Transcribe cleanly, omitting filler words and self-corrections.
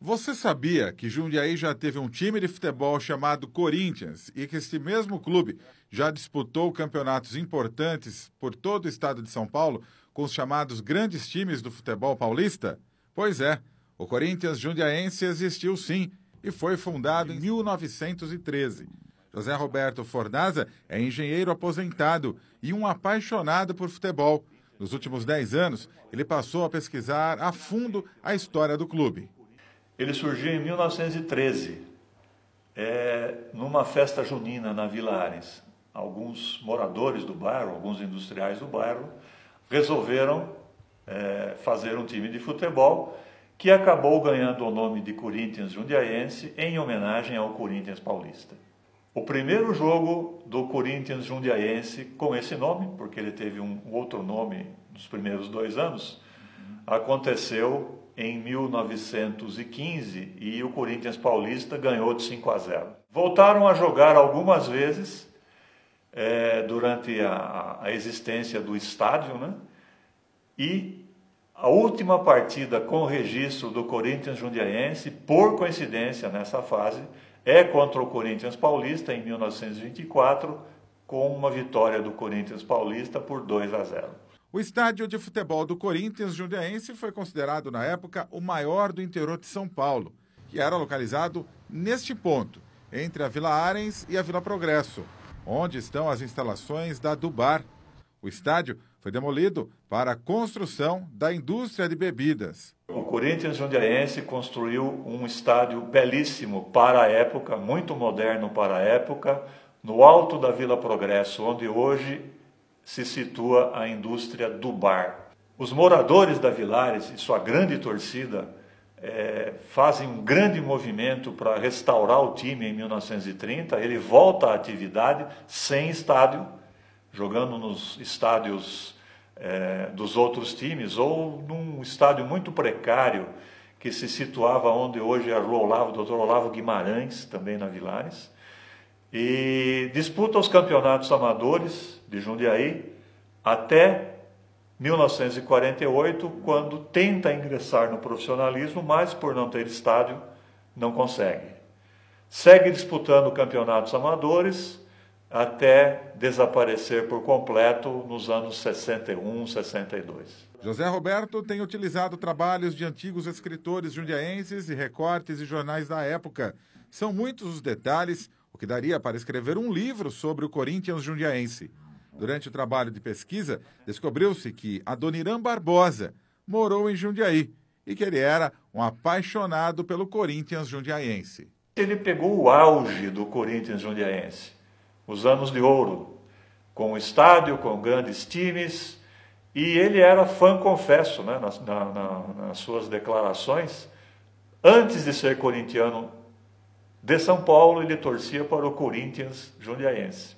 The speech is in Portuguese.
Você sabia que Jundiaí já teve um time de futebol chamado Corinthians e que esse mesmo clube já disputou campeonatos importantes por todo o estado de São Paulo com os chamados grandes times do futebol paulista? Pois é, o Corinthians Jundiaense existiu sim e foi fundado em 1913. José Roberto Fornaza é engenheiro aposentado e um apaixonado por futebol. Nos últimos 10 anos, ele passou a pesquisar a fundo a história do clube. Ele surgiu em 1913, numa festa junina na Vila Ares. Alguns moradores do bairro, alguns industriais do bairro, resolveram fazer um time de futebol que acabou ganhando o nome de Corinthians Jundiaense em homenagem ao Corinthians Paulista. O primeiro jogo do Corinthians Jundiaense com esse nome, porque ele teve um outro nome nos primeiros 2 anos, aconteceu em 1915 e o Corinthians Paulista ganhou de 5-0. Voltaram a jogar algumas vezes durante a existência do estádio, né? E a última partida com registro do Corinthians Jundiaense, por coincidência nessa fase, é contra o Corinthians Paulista em 1924, com uma vitória do Corinthians Paulista por 2-0. O estádio de futebol do Corinthians Jundiaense foi considerado, na época, o maior do interior de São Paulo, que era localizado neste ponto, entre a Vila Arens e a Vila Progresso, onde estão as instalações da Dubar. O estádio foi demolido para a construção da indústria de bebidas. O Corinthians Jundiaense construiu um estádio belíssimo para a época, muito moderno para a época, no alto da Vila Progresso, onde hoje se situa a indústria do bar. Os moradores da Vila Ares e sua grande torcida fazem um grande movimento para restaurar o time em 1930. Ele volta à atividade sem estádio, jogando nos estádios dos outros times ou num estádio muito precário que se situava onde hoje é a Rua Olavo, Dr. Olavo Guimarães, também na Vila Ares. E disputa os campeonatos amadores de Jundiaí até 1948, quando tenta ingressar no profissionalismo, mas por não ter estádio, não consegue. Segue disputando campeonatos amadores até desaparecer por completo nos anos 61, 62. José Roberto tem utilizado trabalhos de antigos escritores jundiaenses e recortes de jornais da época. São muitos os detalhes, o que daria para escrever um livro sobre o Corinthians Jundiaense. Durante o trabalho de pesquisa, descobriu-se que Adoniran Barbosa morou em Jundiaí e que ele era um apaixonado pelo Corinthians Jundiaense. Ele pegou o auge do Corinthians Jundiaense, os anos de ouro, com o estádio, com grandes times, e ele era fã, confesso, né, nas suas declarações. Antes de ser corintiano de São Paulo, ele torcia para o Corinthians Jundiaense.